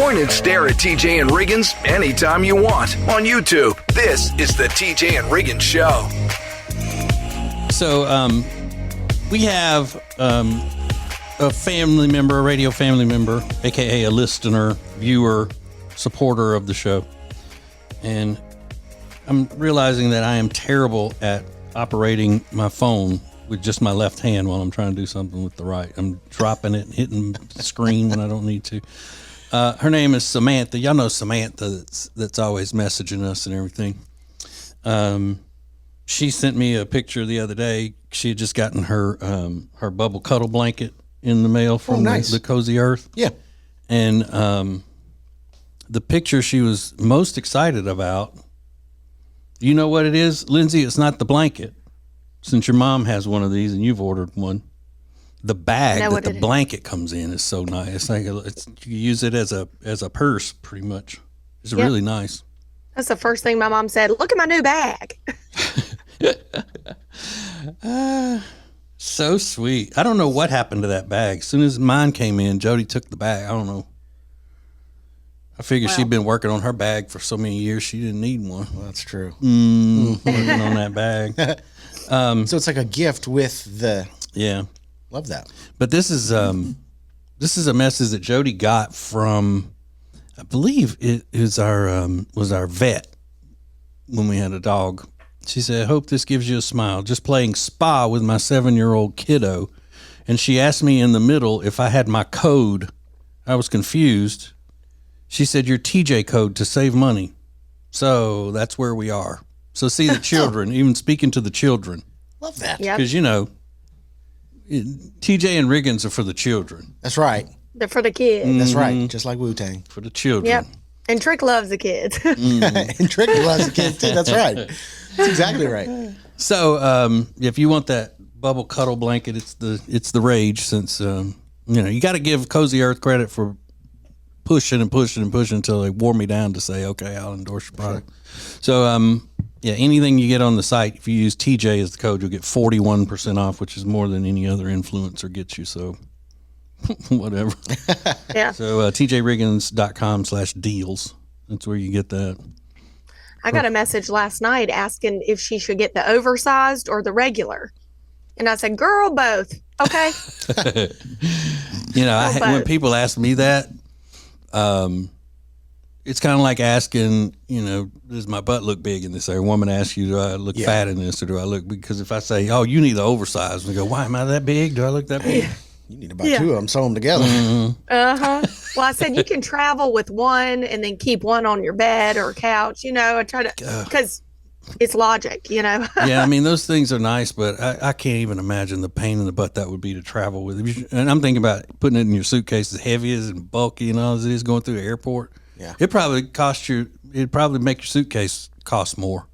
Point and stare at TJ and Riggins anytime you want on YouTube. This is the TJ and Riggins Show. So, we have a family member, a radio family member, a.k.a. a listener, viewer, supporter of the show. And I'm realizing that I am terrible at operating my phone with just my left hand while I'm trying to do something with the right. I'm dropping it and hitting the screen when I don't need to. Her name is Samantha. Y'all know Samantha that's always messaging us and everything. She sent me a picture the other day. She had just gotten her bubble cuddle blanket in the mail from the Cozy Earth. Yeah. And the picture she was most excited about, you know what it is, Lindsay? It's not the blanket. Since your mom has one of these and you've ordered one, the bag that the blanket comes in is so nice. Like you use it as a purse, pretty much. It's really nice. That's the first thing my mom said. Look at my new bag. So sweet. I don't know what happened to that bag. As soon as mine came in, Jody took the bag. I don't know. I figured she'd been working on her bag for so many years, she didn't need one. Well, that's true. Working on that bag. So it's like a gift with the... Yeah. Love that. But this is a message that Jody got from, I believe it was our vet when we had a dog. She said, I hope this gives you a smile. Just playing spa with my 7-year-old kiddo. And she asked me in the middle if I had my code. I was confused. She said, your TJ code to save money. So that's where we are. So see the children, even speaking to the children. Love that. Because, TJ and Riggins are for the children. That's right. They're for the kids. That's right. Just like Wu-Tang. For the children. Yep. And Trick loves the kids. And Trick loves the kids, too. That's right. That's exactly right. So if you want that bubble cuddle blanket, it's the rage since, you got to give Cozy Earth credit for pushing until they wore me down to say, okay, I'll endorse your product. Sure. So, anything you get on the site, if you use TJ as the code, you'll get 41% off, which is more than any other influencer gets you. So, whatever. Yeah. So, tjriggins.com/deals. That's where you get that. I got a message last night asking if she should get the oversized or the regular. And I said, girl, both. Okay. When people ask me that, it's kind of like asking, does my butt look big in this? Or a woman asks you, do I look fat in this, or do I look? Because if I say, oh, you need the oversized, we go, why am I that big? Do I look that big? You need to buy two of them, sew them together. Mm-hmm. Well, I said you can travel with one and then keep one on your bed or couch. I try to, because it's logic, Yeah, I mean, those things are nice, but I can't even imagine the pain in the butt that would be to travel with. And I'm thinking about putting it in your suitcase as heavy as and bulky and all as it is going through the airport. Yeah. It'd probably make your suitcase cost more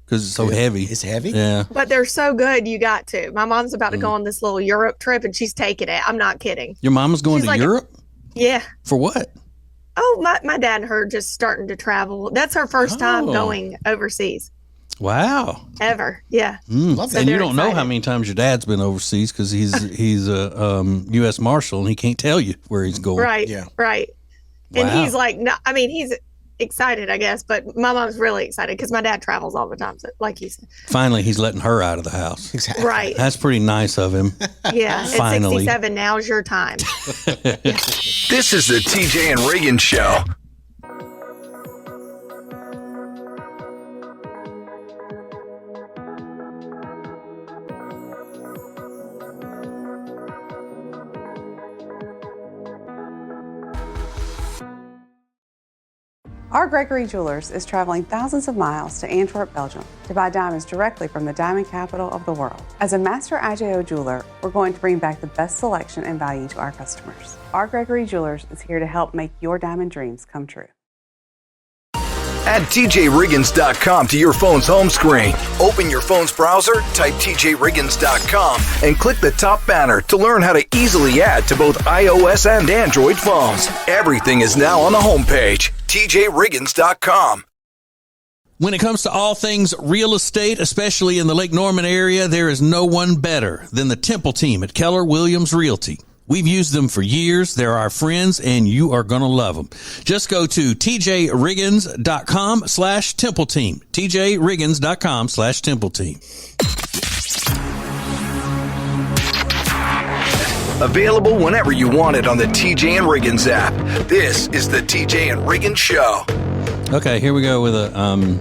because it's so heavy. It's heavy? Yeah. But they're so good, you got to. My mom's about to go on this little Europe trip, and she's taking it. I'm not kidding. Your mama's going to Europe? Yeah. For what? Oh, my dad and her just starting to travel. That's her first time going overseas. Wow. Ever. Yeah. Love that. And you don't know how many times your dad's been overseas because he's a U.S. Marshal and he can't tell you where he's going. Right. Yeah. Right. And Wow. he's like, no, I mean, he's excited, I guess, but my mom's really excited because my dad travels all the time. So, like you said. Finally, he's letting her out of the house. Exactly. Right. That's pretty nice of him. Yeah. Finally. At 67, now's your time. This is the TJ and Riggins Show. Our Gregory Jewelers is traveling thousands of miles to Antwerp, Belgium to buy diamonds directly from the diamond capital of the world. As a master IJO jeweler, we're going to bring back the best selection and value to our customers. Our Gregory Jewelers is here to help make your diamond dreams come true. Add TJRiggins.com to your phone's home screen. Open your phone's browser, type TJRiggins.com, and click the top banner to learn how to easily add to both iOS and Android phones. Everything is now on the homepage, TJRiggins.com. When it comes to all things real estate, especially in the Lake Norman area, there is no one better than the Temple team at Keller Williams Realty. We've used them for years. They're our friends, and you are going to love them. Just go to tjriggins.com/Temple Team. tjriggins.com/Temple Team. Available whenever you want it on the TJ and Riggins app. This is the TJ and Riggins Show. Okay, here we go with an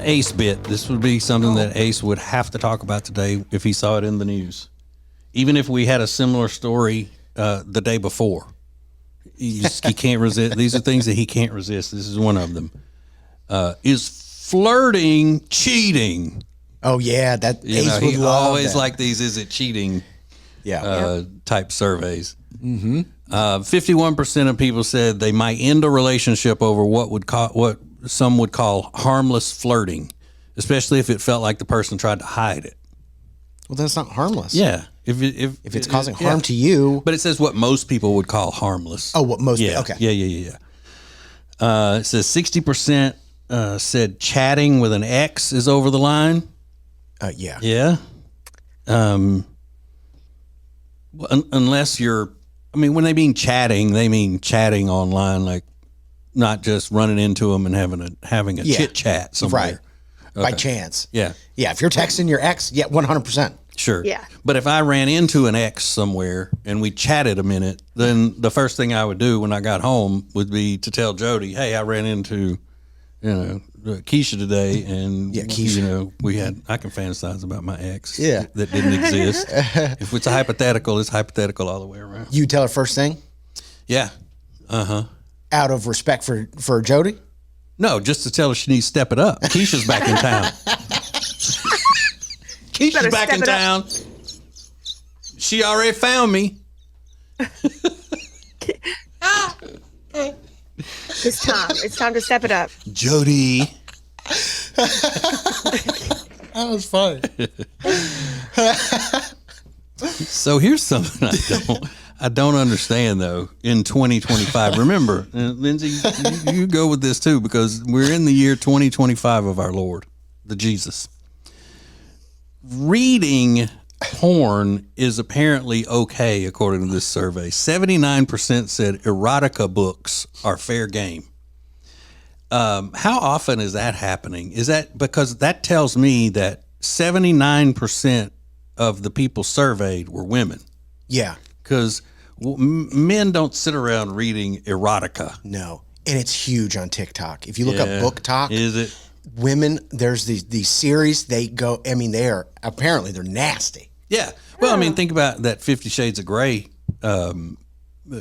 Ace bit. This would be something that Ace would have to talk about today if he saw it in the news. Even if we had a similar story the day before. He can't resist. These are things that he can't resist. This is one of them. Is flirting cheating? Oh, yeah. That Ace would he love always that. like these is it cheating type surveys. 51% of people said they might end a relationship over what some would call harmless flirting, especially if it felt like the person tried to hide it. Well, that's not harmless. Yeah. If it's causing harm to you. But it says what most people would call harmless. Oh, what most Yeah. okay. Yeah. It says 60% said chatting with an ex is over the line. Yeah. Yeah. Unless you're, when they mean chatting, they mean chatting online, like not just running into them and having a chit chat somewhere. Right. By chance. Yeah. Yeah. If you're texting your ex, 100%. Sure. Yeah. But if I ran into an ex somewhere and we chatted a minute, then the first thing I would do when I got home would be to tell Jody, hey, I ran into, Keisha today, and Keisha. I can fantasize about my ex that didn't exist. If it's a hypothetical, it's hypothetical all the way around. You tell her first thing? Yeah. Out of respect for Jody? No, just to tell her she needs to step it up. Keisha's back in town. Keisha's back in town. She already found me. It's time. It's time to step it up. Jody. That was fun. So here's something I don't understand though. In 2025, remember, Lindsay, you go with this too because we're in the year 2025 of our Lord, the Jesus. Reading porn is apparently okay according to this survey. 79% said erotica books are fair game. How often is that happening? Is that because that tells me that 79% of the people surveyed were women? Yeah. Because men don't sit around reading erotica. No. And it's huge on TikTok. If you look up Book Talk. Is it? Women, there's these series, they're nasty. Yeah. Well, think about that 50 Shades of Grey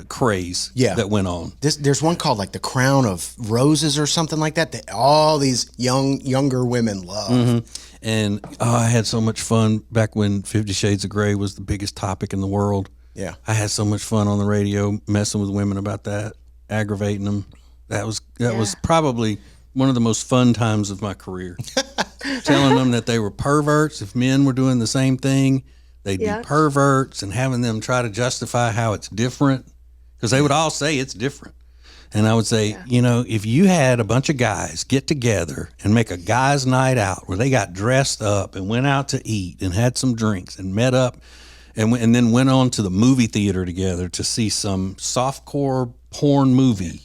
craze that went on. There's one called like The Crown of Roses or something like that all these younger women love. Mm-hmm. And I had so much fun back when 50 Shades of Grey was the biggest topic in the world. Yeah. I had so much fun on the radio messing with women about that, aggravating them. That was probably one of the most fun times of my career. Telling them that they were perverts. If men were doing the same thing, they'd be perverts, and having them try to justify how it's different, because they would all say it's different. And I would say, if you had a bunch of guys get together and make a guys' night out where they got dressed up and went out to eat and had some drinks and met up and then went on to the movie theater together to see some softcore porn movie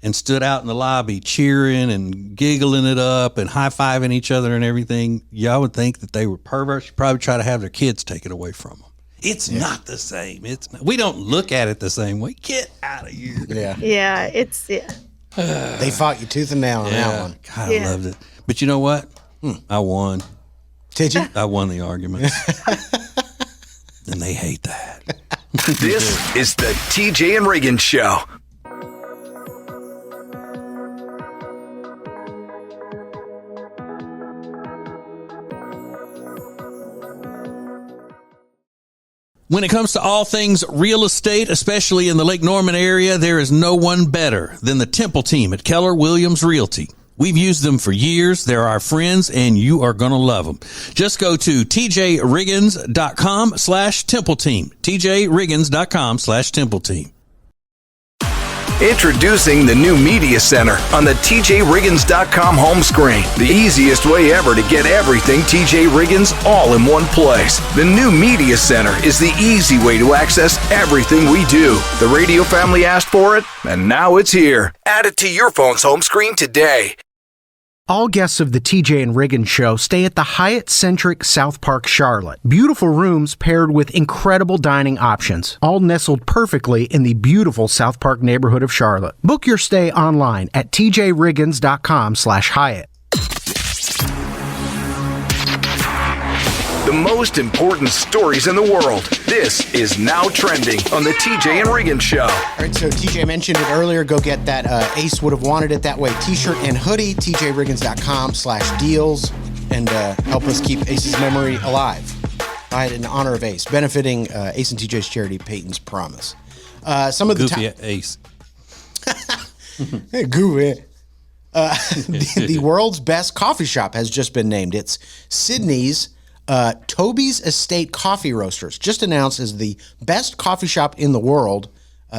and stood out in the lobby cheering and giggling it up and high-fiving each other and everything, y'all would think that they were perverts. You'd probably try to have their kids take it away from them. It's not the same. We don't look at it the same way. Get out of here. Yeah. They fought you tooth and nail on that one. God, I loved it. But you know what? I won. Did you? I won the argument. And they hate that. This is the TJ and Riggins Show. When it comes to all things real estate, especially in the Lake Norman area, there is no one better than the Temple team at Keller Williams Realty. We've used them for years. They're our friends, and you are going to love them. Just go to tjriggins.com/Temple Team. tjriggins.com/Temple Team. Introducing the new Media Center on the TJRiggins.com home screen. The easiest way ever to get everything TJ Riggins all in one place. The new Media Center is the easy way to access everything we do. The radio family asked for it, and now it's here. Add it to your phone's home screen today. All guests of the TJ and Riggins Show stay at the Hyatt-centric South Park Charlotte. Beautiful rooms paired with incredible dining options, all nestled perfectly in the beautiful South Park neighborhood of Charlotte. Book your stay online at tjriggins.com/Hyatt. The most important stories in the world. This is Now Trending on the TJ and Riggins Show. All right, so TJ mentioned it earlier. Go get that Ace Would Have Wanted It That Way t-shirt and hoodie, tjriggins.com/deals, and help us keep Ace's memory alive. In honor of Ace, benefiting Ace and TJ's charity, Peyton's Promise. Some of the Goofy Ace. Hey, goofy. The world's best coffee shop has just been named. It's Sydney's Toby's Estate Coffee Roasters, just announced as the best coffee shop in the world.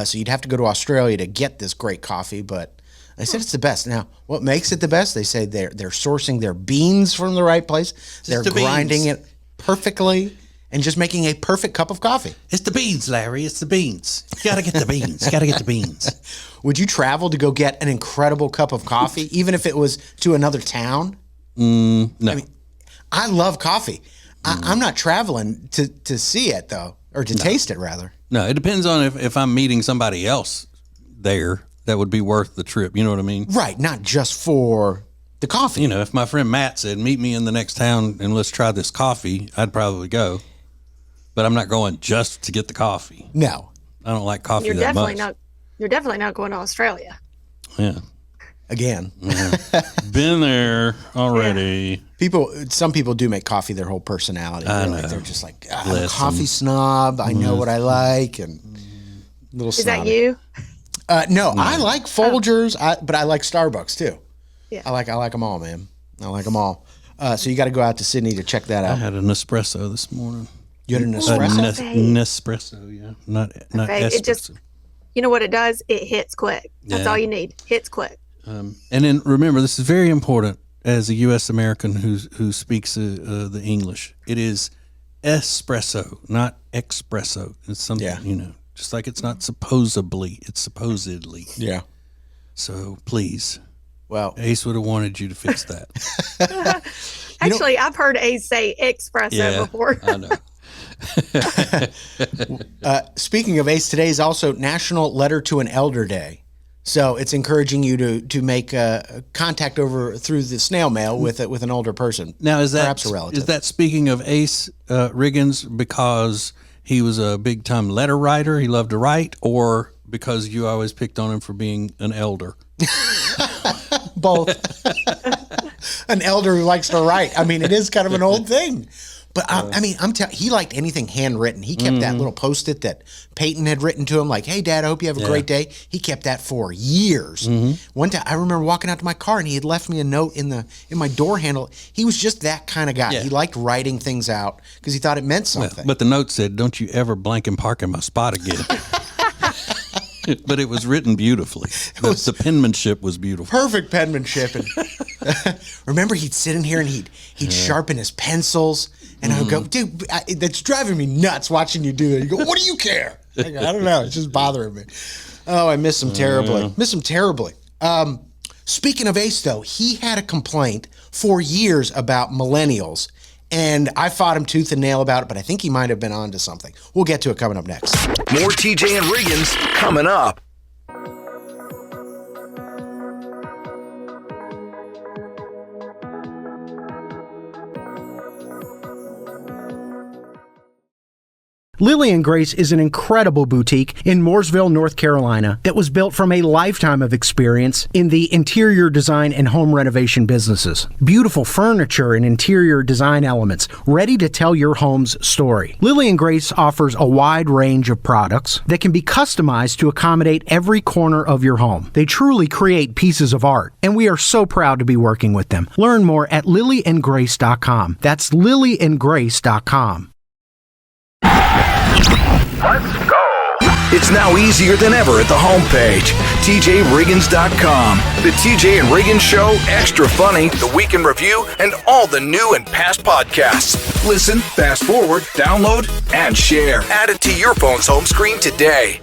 So you'd have to go to Australia to get this great coffee, but they said it's the best. Now, what makes it the best? They say they're sourcing their beans from the right place. They're grinding it perfectly and just making a perfect cup of coffee. It's the beans, Larry. It's the beans. You got to get the beans. You got to get the beans. Would you travel to go get an incredible cup of coffee, even if it was to another town? No. I mean, I love coffee. I'm not traveling to see it, though, or to taste it, rather. No, it depends on if I'm meeting somebody else there that would be worth the trip. You know what I mean? Right, not just for the coffee. You know, if my friend Matt said, meet me in the next town and let's try this coffee, I'd probably go. But I'm not going just to get the coffee. No. I don't like coffee You're that definitely much. you're definitely not going to Australia. Yeah. Again. Been there already. Some people do make coffee their whole personality. Really. They're just like, I'm a Listen. coffee snob. I know what I like, and little. Is that you? No, I like Folgers, but I like Starbucks too. Yeah. I like them all, man. I like them all. So you got to go out to Sydney to check that I out. had an espresso this morning. You had an espresso. Nespresso, yeah. Not Okay, espresso. it just, you know what it does? It hits quick. That's Yeah. all you need. Hits quick. And then remember, this is very important as a U.S. American who speaks the English. It is espresso, not espresso. It's something, just like it's not supposedly, it's supposedly. Yeah. So please, Well, Ace would have wanted you to fix that. Actually, I've heard Ace say espresso before. I know. Speaking of Ace, today is also National Letter to an Elder Day. So it's encouraging you to make contact through the snail mail with an older person. Now, perhaps a relative. Is that speaking of Ace Riggins because he was a big time letter writer, he loved to write, or because you always picked on him for being an elder? Both. An elder who likes to write. I mean, it is kind of an old thing. But he liked anything handwritten. He kept that little Post-it that Peyton had written to him, like, "Hey, Dad, I hope you have a great day." He kept that for years. One time, I remember walking out to my car, and he had left me a note in my door handle. He was just that kind of guy. Yeah. He liked writing things out because he thought it meant something. But the note said, "Don't you ever blank and park in my spot again." But it was written beautifully. The penmanship was beautiful. Perfect penmanship. And remember, he'd sit in here and he'd sharpen his pencils, and I would go, "Dude, that's driving me nuts watching you do that." You go, "What do you care?" I go, "I don't know. It's just bothering me." Oh, I miss him terribly. Miss him terribly. Speaking of Ace, though, he had a complaint for years about millennials. And I fought him tooth and nail about it, but I think he might have been onto something. We'll get to it coming up next. More TJ and Riggins coming up. Lily and Grace is an incredible boutique in Mooresville, North Carolina that was built from a lifetime of experience in the interior design and home renovation businesses. Beautiful furniture and interior design elements ready to tell your home's story. Lily and Grace offers a wide range of products that can be customized to accommodate every corner of your home. They truly create pieces of art, and we are so proud to be working with them. Learn more at lilyandgrace.com. That's lilyandgrace.com. Let's go. It's now easier than ever at the homepage, TJRiggins.com. The TJ and Riggins Show, Extra Funny, The Week in Review, and all the new and past podcasts. Listen, fast forward, download, and share. Add it to your phone's home screen today.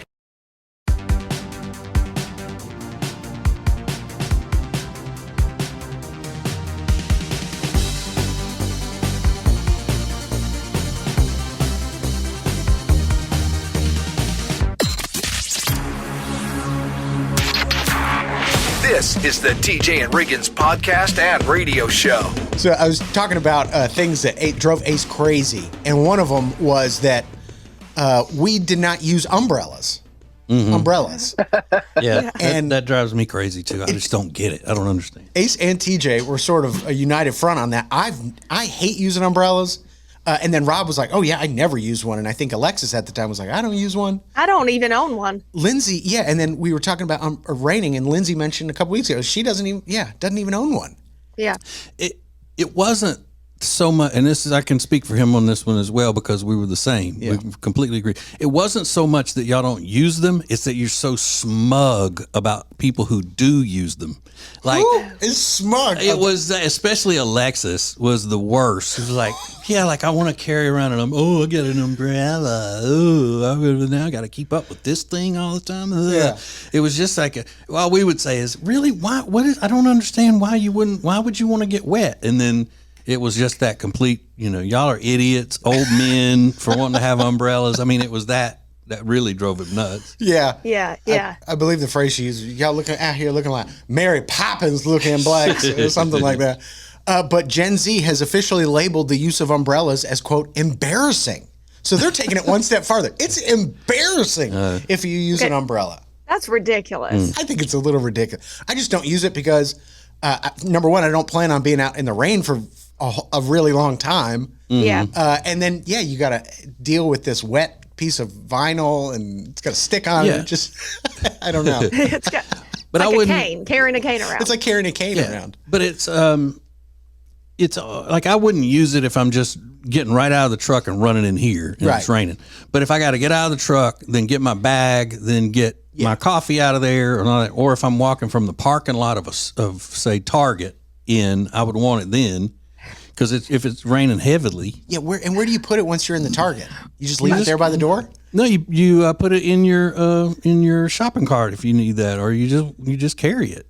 This is the TJ and Riggins podcast and radio show. So I was talking about things that drove Ace crazy, and one of them was that we did not use umbrellas. Umbrellas. Yeah, And- that drives me crazy too. I just don't get it. I don't understand. Ace and TJ were sort of a united front on that. I hate using umbrellas. And then Rob was like, oh, yeah, I never use one. And I think Alexis at the time was like, I don't use one. I don't even own one. Lindsay, yeah. And then we were talking about raining, and Lindsay mentioned a couple weeks ago, she doesn't even own one. Yeah. It wasn't so much, and this is, I can speak for him on this one as well because we were the same. Yeah. We completely agree. It wasn't so much that y'all don't use them, it's that you're so smug about people who do use them. Like, Who is smug? it was, especially Alexis was the worst. It was like, yeah, like I want to carry around and I got an umbrella. Oh, now I got to keep up with this thing all the time. Yeah. It was just like, all we would say is, really, why? I don't understand why would you want to get wet? And then it was just that complete, y'all are idiots, old men for wanting to have umbrellas. I mean, it was that really drove him nuts. Yeah. Yeah. Yeah. I believe the phrase she used, y'all looking out here looking like Mary Poppins looking black or something like that. But Gen Z has officially labeled the use of umbrellas as, quote, embarrassing. So they're taking it one step farther. It's embarrassing if you use an umbrella. That's ridiculous. I think it's a little ridiculous. I just don't use it because, number one, I don't plan on being out in the rain for a really long time. Yeah. And then, you got to deal with this wet piece of vinyl and it's got a stick on Yeah. it. Just, I don't know. It's got But like I a wouldn't. cane, carrying a cane around. It's like carrying a cane around. But it's like I wouldn't use it if I'm just getting right out of the truck and running in here and it's raining. But if I got to get out of the truck, then get my bag, then get my coffee out of there, or if I'm walking from the parking lot of say Target in, I would want it then. Because if it's raining heavily, Where do you put it once you're in the Target? You just leave it there by the door? no, you put it in your shopping cart if you need that, or you just carry it.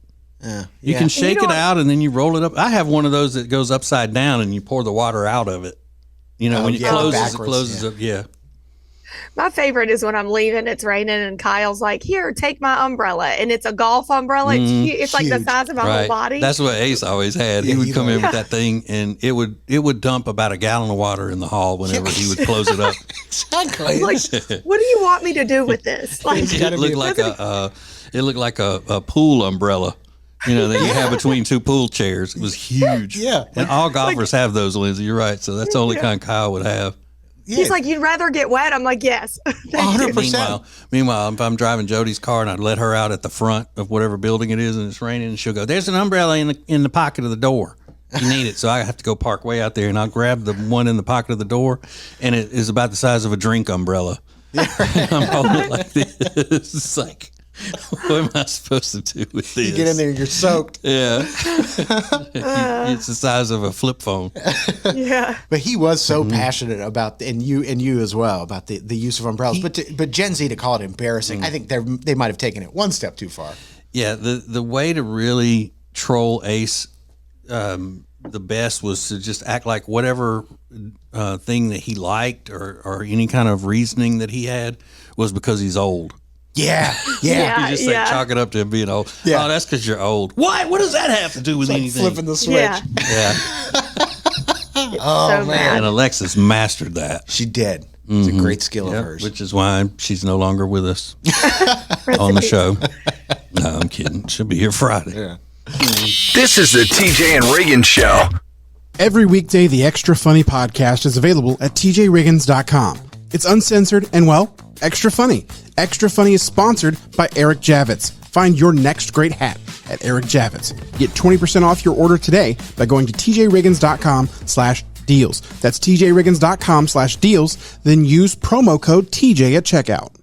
You can shake it out and then you roll it up. I have one of those that goes upside down and you pour the water out of it. When it closes up. Yeah. My favorite is when I'm leaving, it's raining, and Kyle's like, here, take my umbrella. And it's a golf umbrella. It's like the size of my whole body. That's what Ace always had. He would come in with that thing, and it would dump about a gallon of water in the hall whenever he would close it up. Exactly. Like, what do you want me to do with this? Like, It looked like a pool umbrella. That you have between two pool chairs. It was huge. Yeah. And all golfers have those, Lindsay. You're right. So that's the only kind Kyle would have. He's like, you'd rather get wet? I'm like, yes. 100%. Meanwhile, if I'm driving Jody's car and I'd let her out at the front of whatever building it is and it's raining, and she'll go, there's an umbrella in the pocket of the door. You need it. So I have to go park way out there, and I'll grab the one in the pocket of the door, and it is about the size of a drink umbrella. I'm holding it like this. It's like, what am I supposed to do with this? You get in there, you're soaked. Yeah. It's the size of a flip phone. Yeah. But he was so passionate about, and you as well, about the use of umbrellas. But Gen Z, to call it embarrassing, I think they might have taken it one step too far. Yeah, the way to really troll Ace the best was to just act like whatever thing that he liked or any kind of reasoning that he had was because he's old. Yeah. You just chalk it up to him being old. Yeah. Oh, that's because you're old. What? What does that have to do with Like anything? flipping the switch. Yeah. Yeah. Oh, So man. And Alexis mastered that. She did. It's a great skill of hers. Which is why she's no longer with us on the show. No, I'm kidding. She'll be here Friday. Yeah. This is the TJ and Riggins Show. Every weekday, the Extra Funny podcast is available at tjriggins.com. It's uncensored and, well, extra funny. Extra Funny is sponsored by Eric Javits. Find your next great hat at Eric Javits. Get 20% off your order today by going to tjriggins.com/deals. That's tjriggins.com/deals. Then use promo code TJ at checkout.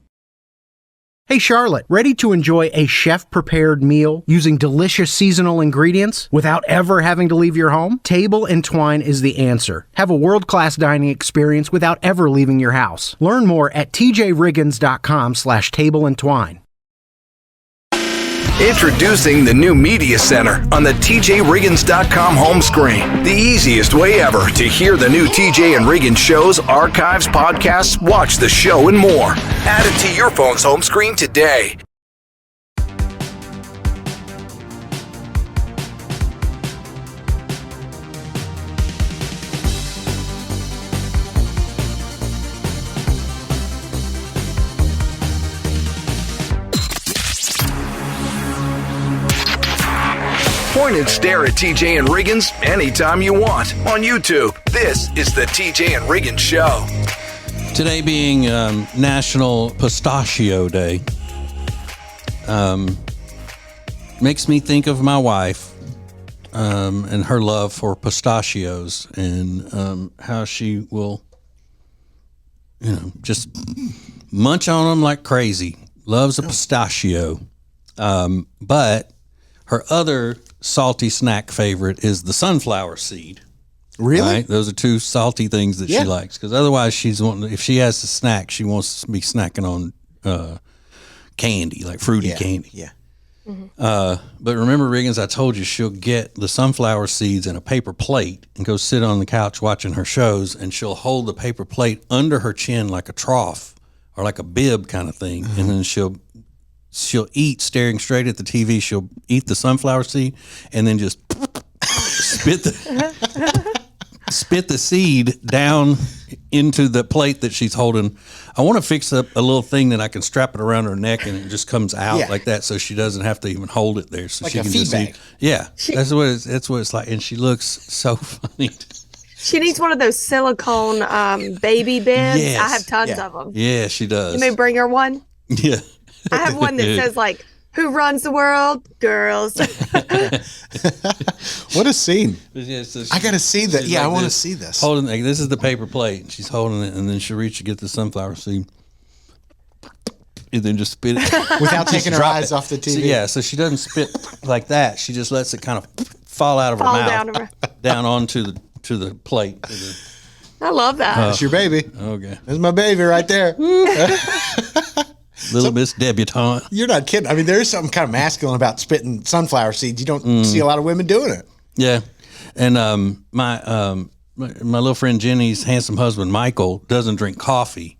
Hey Charlotte, ready to enjoy a chef-prepared meal using delicious seasonal ingredients without ever having to leave your home? Table and Twine is the answer. Have a world-class dining experience without ever leaving your house. Learn more at tjriggins.com/tableandtwine. Introducing the new Media Center on the TJRiggins.com home screen. The easiest way ever to hear the new TJ and Riggins shows, archives, podcasts, watch the show, and more. Add it to your phone's home screen today. Point and stare at TJ and Riggins anytime you want on YouTube. This is the TJ and Riggins Show. Today being National Pistachio Day, makes me think of my wife and her love for pistachios and how she will, just munch on them like crazy. Loves a pistachio. But her other salty snack favorite is the sunflower seed. Really? Right? Those are two salty things that she likes. Because otherwise, if she has a snack, she wants to be snacking on candy, like fruity candy. Yeah. But remember, Riggins, I told you she'll get the sunflower seeds in a paper plate and go sit on the couch watching her shows, and she'll hold the paper plate under her chin like a trough or like a bib kind of thing, and then she'll eat staring straight at the TV. She'll eat the sunflower seed and then just spit the seed down into the plate that she's holding. I want to fix up a little thing that I can strap it around her neck and it just comes out like that, so she doesn't have to even hold it there. So like she a can feed just bag. eat. Yeah, that's what it's like, and she looks so funny. She needs one of those silicone baby beds. Yes. I have tons of them. Yeah, she does. You may bring her one. Yeah. I have one that says like, "Who runs the world? Girls." What a scene. Yeah, so I got to see that. Yeah, like I want to this, see this. Holding, like, this is the paper plate. And she's holding it, and then she'll reach to get the sunflower seed, and then just spit it Without taking her eyes off the TV. So she doesn't spit like that. She just lets it kind of fall out of her mouth down onto the plate. I love that. That's your baby. Okay, That's my baby right there. Little Miss Debutante. You're not kidding. I mean, there is something kind of masculine about spitting sunflower seeds. You don't see a lot of women doing it. Yeah, and my little friend Jenny's handsome husband Michael doesn't drink coffee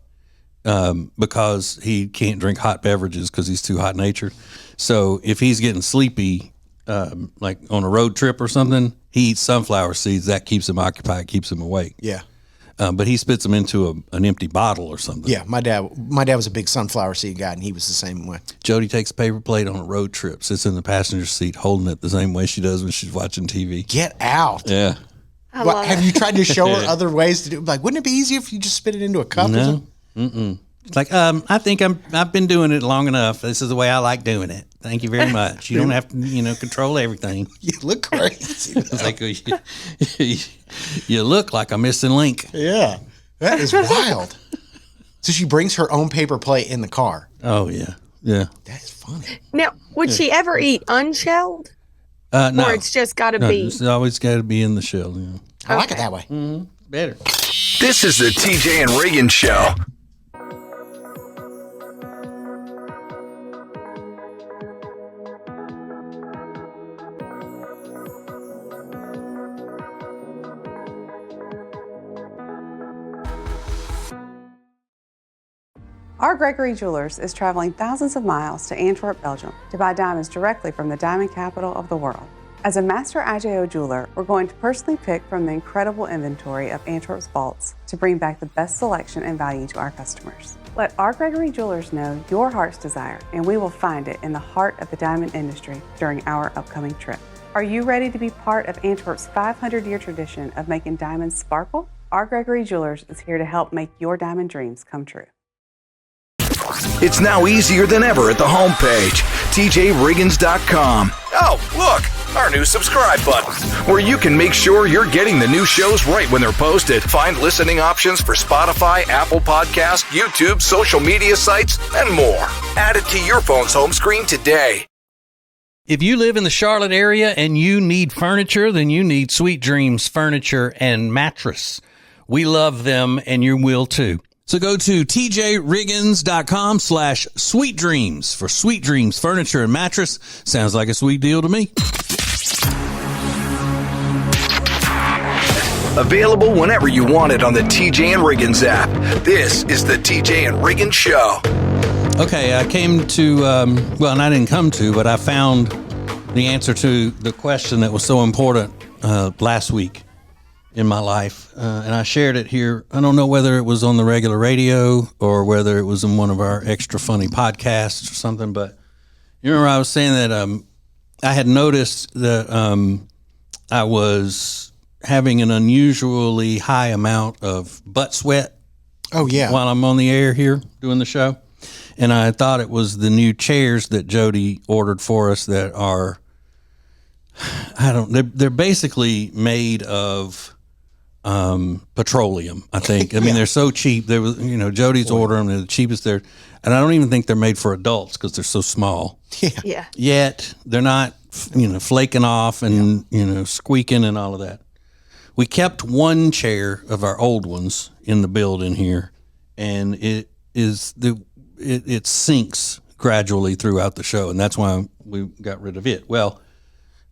because he can't drink hot beverages because he's too hot natured. So if he's getting sleepy, like on a road trip or something, he eats sunflower seeds. That keeps him occupied, keeps him awake. Yeah. But he spits them into an empty bottle or something. Yeah, my dad was a big sunflower seed guy, and he was the same way. Jody takes a paper plate on a road trip, sits in the passenger seat holding it the same way she does when she's watching TV. Get out. Yeah. Have you tried to show her other ways to do it? Like, wouldn't it be easier if you just spit it into a cup or No. something? Mm-mm. It's like, I think I've been doing it long enough. This is the way I like doing it. Thank you very much. You don't have to, control everything. You look crazy. It's like, you look like a missing link. Yeah. That is wild. So she brings her own paper plate in the car. Oh, yeah. Yeah. That is funny. Now, would she ever eat unshelled? No. Or it's just got to be? It's always got to be in the shell. Yeah. I like it that way. Mm-hmm. Better. This is the TJ and Riggins Show. Our Gregory Jewelers is traveling thousands of miles to Antwerp, Belgium to buy diamonds directly from the diamond capital of the world. As a master IJO jeweler, we're going to personally pick from the incredible inventory of Antwerp's vaults to bring back the best selection and value to our customers. Let our Gregory Jewelers know your heart's desire, and we will find it in the heart of the diamond industry during our upcoming trip. Are you ready to be part of Antwerp's 500-year tradition of making diamonds sparkle? Our Gregory Jewelers is here to help make your diamond dreams come true. It's now easier than ever at the homepage, tjriggins.com. Oh, look, our new subscribe button, where you can make sure you're getting the new shows right when they're posted. Find listening options for Spotify, Apple Podcasts, YouTube, social media sites, and more. Add it to your phone's home screen today. If you live in the Charlotte area and you need furniture, then you need Sweet Dreams Furniture and Mattress. We love them, and you will too. So go to tjriggins.com/sweetdreams for Sweet Dreams Furniture and Mattress. Sounds like a sweet deal to me. Available whenever you want it on the TJ and Riggins app. This is the TJ and Riggins Show. Okay, I came to, and I didn't come to, but I found the answer to the question that was so important last week in my life, and I shared it here. I don't know whether it was on the regular radio or whether it was in one of our extra funny podcasts or something, but you remember I was saying that I had noticed that I was having an unusually high amount of butt sweat. Oh, yeah. While I'm on the air here doing the show. And I thought it was the new chairs that Jody ordered for us that are, they're basically made of petroleum, I think. I mean, they're so cheap. There was, Jody's ordering them. They're the cheapest there. And I don't even think they're made for adults because they're so small. Yeah. Yet they're not, flaking off and, squeaking and all of that. We kept one chair of our old ones in the building here, and it sinks gradually throughout the show, and that's why we got rid of it. Well,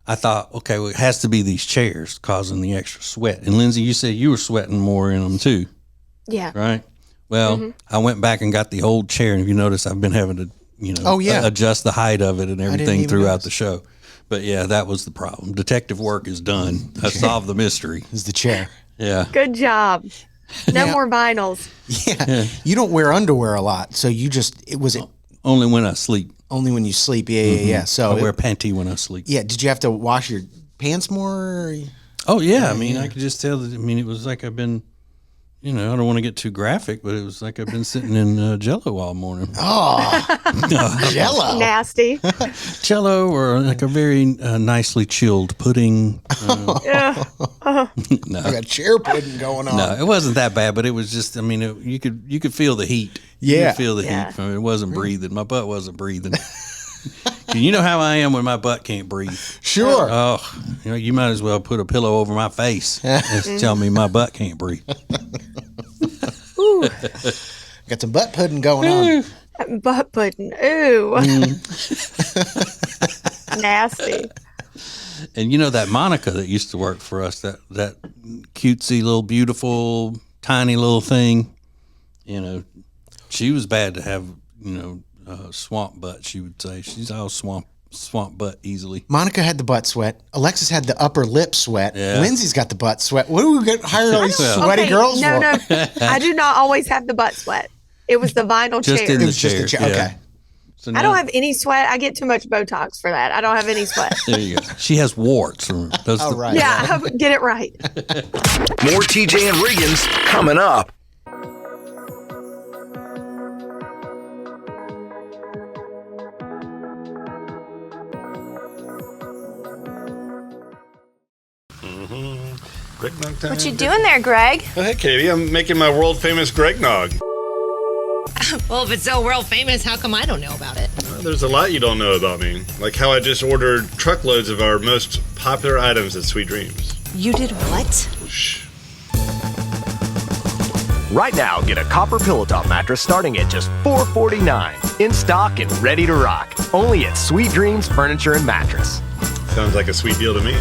I thought, okay, well, it has to be these chairs causing the extra sweat. And Lindsay, you said you were sweating more in them too. Yeah. Right? Well, I went back and got the old chair, and if you notice, I've been having to, adjust the height of it and everything throughout the show. But yeah, that was the problem. Detective work is done. I solved the mystery. Is the chair. Yeah. Good job. No more vinyls. Yeah. You don't wear underwear a lot, so you only when I sleep. Only when you sleep. Yeah. So I wear panty when I sleep. Yeah. Did you have to wash your pants more? Oh yeah. I mean, I could just tell that. I mean, it was like I've been, I don't want to get too graphic, but it was like I've been sitting in Jell-O all morning. Oh, Jell-O. Nasty. Jell-O or like a very nicely chilled pudding. Yeah. No. I got chair pudding going on. No, it wasn't that bad, but it was just, you could feel the heat. Yeah. You could feel the heat from it. It wasn't breathing. My butt wasn't breathing. You know how I am when my butt can't breathe. Sure. Oh, you might as well put a pillow over my face and tell me my butt can't breathe. Got some butt pudding going on. Butt pudding. Ooh. Nasty. And that Monica that used to work for us, that cutesy little beautiful tiny little thing, she was bad to have, swamp butt, she would say. She's all swamp butt easily. Monica had the butt sweat. Alexis had the upper lip sweat. Yeah. Lindsay's got the butt sweat. What do we hire all these sweaty girls for? No. I do not always have the butt sweat. It was the vinyl Just chair. in the Just chair. the chair. Yeah. Okay. So I don't have any sweat. I get too much Botox for that. I don't have any sweat. There you go. She has warts. Right. Yeah, get it right. More TJ and Riggins coming up. Greg Nog time. What you doing there, Greg? Oh, hey, Katie. I'm making my world famous Greg Nog. Well, if it's so world famous, how come I don't know about it? There's a lot you don't know about me. Like how I just ordered truckloads of our most popular items at Sweet Dreams. You did what? Shh. Right now, get a copper pillow top mattress starting at just $449. In stock and ready to rock. Only at Sweet Dreams Furniture and Mattress. Sounds like a sweet deal to me.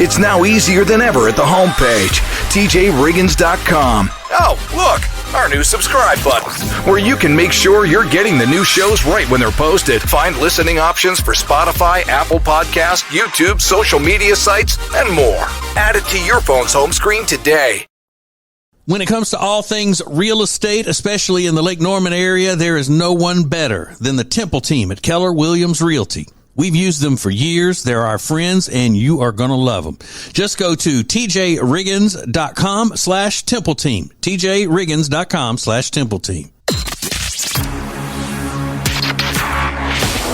It's now easier than ever at the homepage, tjriggins.com. Oh, look, our new subscribe button, where you can make sure you're getting the new shows right when they're posted. Find listening options for Spotify, Apple Podcasts, YouTube, social media sites, and more. Add it to your phone's home screen today. When it comes to all things real estate, especially in the Lake Norman area, there is no one better than the Temple team at Keller Williams Realty. We've used them for years. They're our friends, and you are going to love them. Just go to tjriggins.com/Temple Team. tjriggins.com/Temple Team.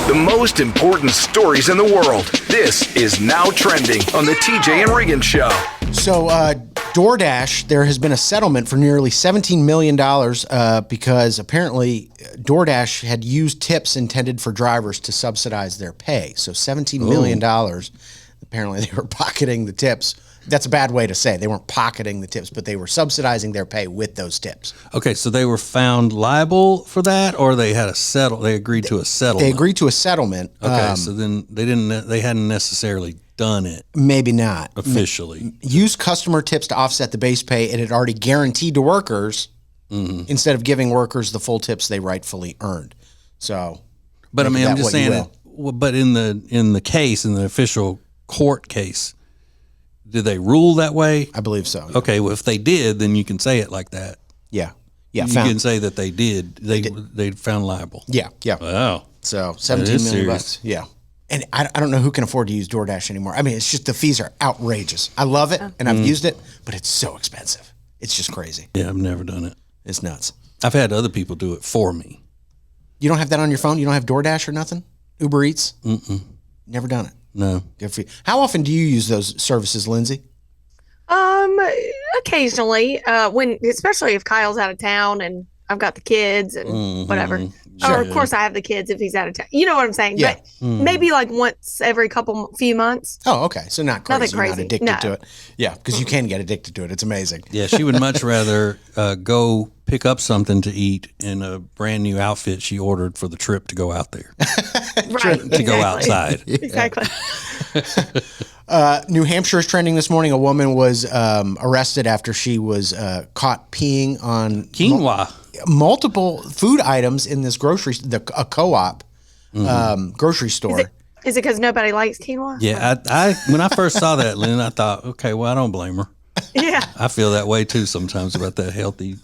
The most important stories in the world. This is Now Trending on the TJ and Riggins Show. So, DoorDash, there has been a settlement for nearly $17 million because apparently DoorDash had used tips intended for drivers to subsidize their pay. So $17 million. Apparently they were pocketing the tips. That's a bad way to say it. They weren't pocketing the tips, but they were subsidizing their pay with those tips. Okay, so they were found liable for that, or they had they agreed to a settlement? They agreed to a settlement. Okay, so then they hadn't necessarily done it. Maybe not. Officially. Used customer tips to offset the base pay it had already guaranteed to workers instead of giving workers the full tips they rightfully earned. So, but I mean, I'm just saying, but in the case, in the official court case, did they rule that way? I believe so. Yeah. Okay, well, if they did, then you can say it like that. Yeah. You can say that they did. They found liable. Yeah. Wow. So $17 million. Yeah. And I don't know who can afford to use DoorDash anymore. I mean, it's just the fees are outrageous. I love it, and I've used it, but it's so expensive. It's just crazy. Yeah, I've never done it. It's nuts. I've had other people do it for me. You don't have that on your phone? You don't have DoorDash or nothing? Uber Eats? Never done it. No. Good for you. How often do you use those services, Lindsay? Occasionally, especially if Kyle's out of town and I've got the kids and whatever. Or of course I have the kids if he's out of town. You know what I'm saying? Yeah. But maybe like once every few months. Oh, okay. So not crazy. Nothing crazy. Not addicted to it. Yeah, because you can get addicted to it. It's amazing. Yeah, she would much rather go pick up something to eat in a brand new outfit she ordered for the trip to go out there. To go outside. Exactly. New Hampshire is trending this morning. A woman was arrested after she was caught peeing on quinoa. Multiple food items in this a co-op grocery store. Is it because nobody likes quinoa? Yeah, I when I first saw that, Lynn, I thought, okay, well, I don't blame her. Yeah. I feel that way too sometimes about that healthy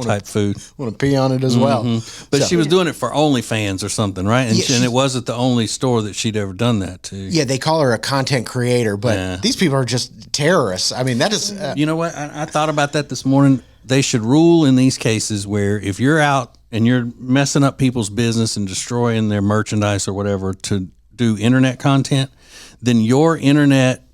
type food. Want to pee on it as well. But she was doing it for OnlyFans or something, right? And, and it wasn't the only store that she'd ever done that to. Yeah, they call her a content creator, but these people are just terrorists. I mean, that is... you know what? I thought about that this morning. They should rule in these cases where if you're out and you're messing up people's business and destroying their merchandise or whatever to do internet content, then your internet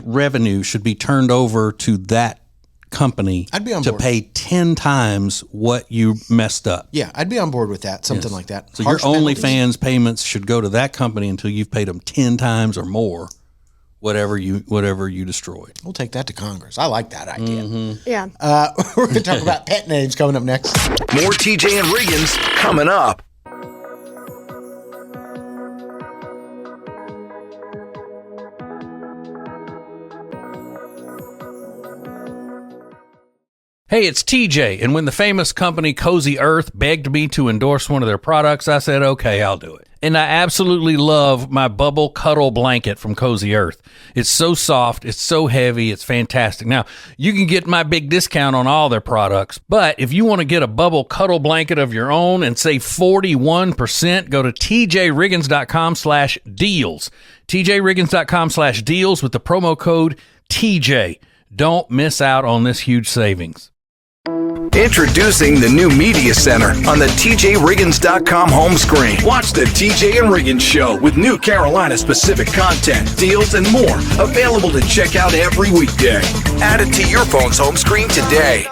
revenue should be turned over to that company to pay 10 times what you messed up. Yeah, I'd be on board with that, something like that. So your OnlyFans payments should go to that company until you've paid them 10 times or more whatever you destroyed. We'll take that to Congress. I like that idea. Yeah. We're going to talk about pet names coming up next. More TJ and Riggins coming up. Hey, it's TJ, and when the famous company Cozy Earth begged me to endorse one of their products, I said, okay, I'll do it. And I absolutely love my Bubble Cuddle Blanket from Cozy Earth. It's so soft, it's so heavy, it's fantastic. Now, you can get my big discount on all their products, but if you want to get a Bubble Cuddle Blanket of your own and save 41%, go to tjriggins.com/deals. tjriggins.com/deals with the promo code TJ. Don't miss out on this huge savings. Introducing the new Media Center on the TJRiggins.com home screen. Watch the TJ and Riggins Show with new Carolina-specific content, deals, and more available to check out every weekday. Add it to your phone's home screen today.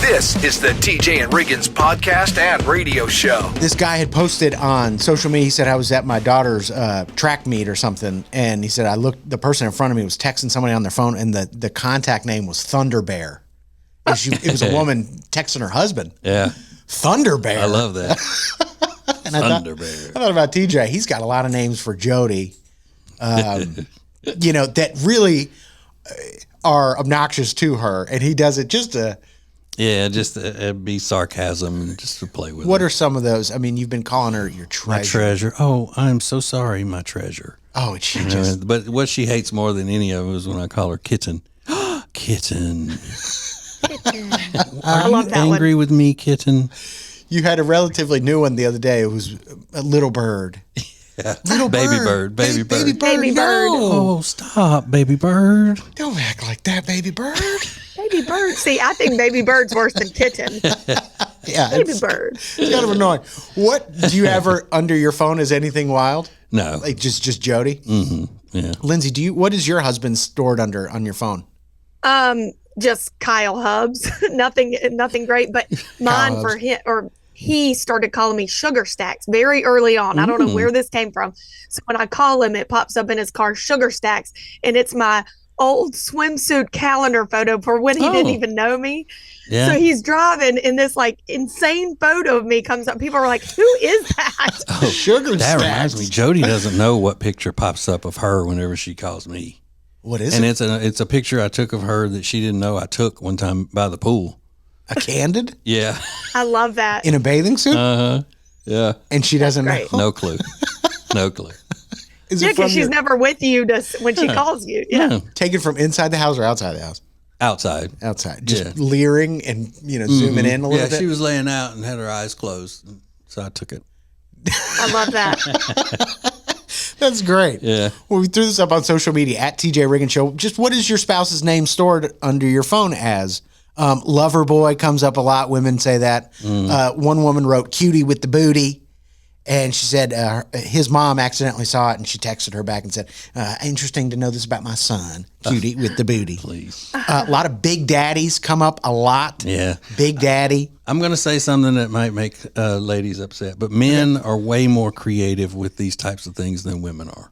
This is the TJ and Riggins podcast and radio show. This guy had posted on social media. He said, I was at my daughter's track meet or something. And he said, the person in front of me was texting somebody on their phone, and the contact name was Thunder Bear. It was a woman texting her husband. Yeah. Thunder Bear. I love that. And Thunder Bear. I thought about TJ. He's got a lot of names for Jody, that really are obnoxious to her. And he does it just to... Yeah, just be sarcasm and just to play with. What are some of those? I mean, you've been calling her your treasure. My treasure. Oh, I'm so sorry, my treasure. Oh, she just... But what she hates more than any of it is when I call her kitten. Kitten. I love that angry one. with me, kitten? You had a relatively new one the other day. It was a little bird. Yeah. Little baby bird. Baby bird. Baby bird. Oh, stop, baby bird. Don't act like that, baby bird. Baby bird. See, I think baby bird's worse than kitten. Yeah, Baby bird. It's kind of annoying. What do you ever under your phone? Is anything wild? No. Like just Jody? Mm-hmm. Yeah. Lindsay, what is your husband stored under on your phone? Just Kyle Hubs. nothing great, but mine for him, or he started calling me Sugar Stacks very early on. I don't know where this came from. So when I call him, it pops up in his car, Sugar Stacks, and it's my old swimsuit calendar photo for when he didn't even know me. Yeah. So he's driving, and this like insane photo of me comes up. People are like, "Who is that?" Oh, Sugar That Stacks. reminds me. Jody doesn't know what picture pops up of her whenever she calls me. What is and it? it's a picture I took of her that she didn't know I took one time by the pool. A candid? Yeah. I love that. In a bathing suit? Yeah. And she doesn't know? great. No clue. No clue. Is Yeah, it from because she's never with you when she calls you. Yeah. Taken from inside the house or outside the house? Outside. Outside. Just leering and, zooming in a little bit? Yeah, she was laying out and had her eyes closed. So I took it. I love that. That's great. Yeah. Well, we threw this up on social media at TJ Riggins Show. Just what is your spouse's name stored under your phone as? Lover boy comes up a lot. Women say that. One woman wrote cutie with the booty. And she said his mom accidentally saw it, and she texted her back and said, interesting to know this about my son, cutie with the booty. Please. A lot of big daddies come up a lot. Yeah. Big daddy. I'm going to say something that might make ladies upset, but men are way more creative with these types of things than women are.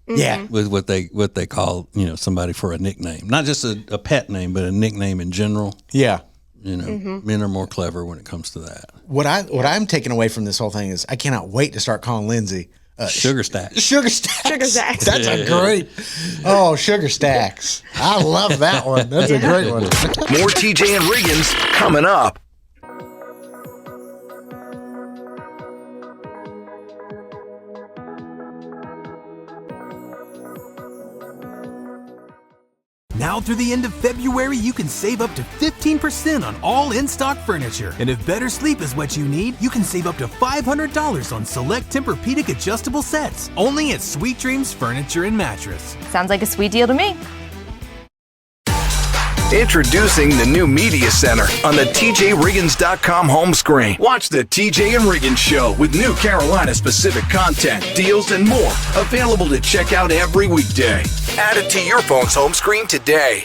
Yeah. With what they call, somebody for a nickname. Not just a pet name, but a nickname in general. Yeah. Men are more clever when it comes to that. What I'm taking away from this whole thing is I cannot wait to start calling Lindsay Sugar Stacks. Sugar Stacks. Sugar Stacks. That's a great. Oh, Sugar Stacks. I love that one. That's a great one. More TJ and Riggins coming up. Now through the end of February, you can save up to 15% on all in-stock furniture. And if better sleep is what you need, you can save up to $500 on select Tempur-Pedic adjustable sets. Only at Sweet Dreams Furniture and Mattress. Sounds like a sweet deal to me. Introducing the new Media Center on the TJRiggins.com home screen. Watch the TJ and Riggins Show with new Carolina-specific content, deals, and more. Available to check out every weekday. Add it to your phone's home screen today.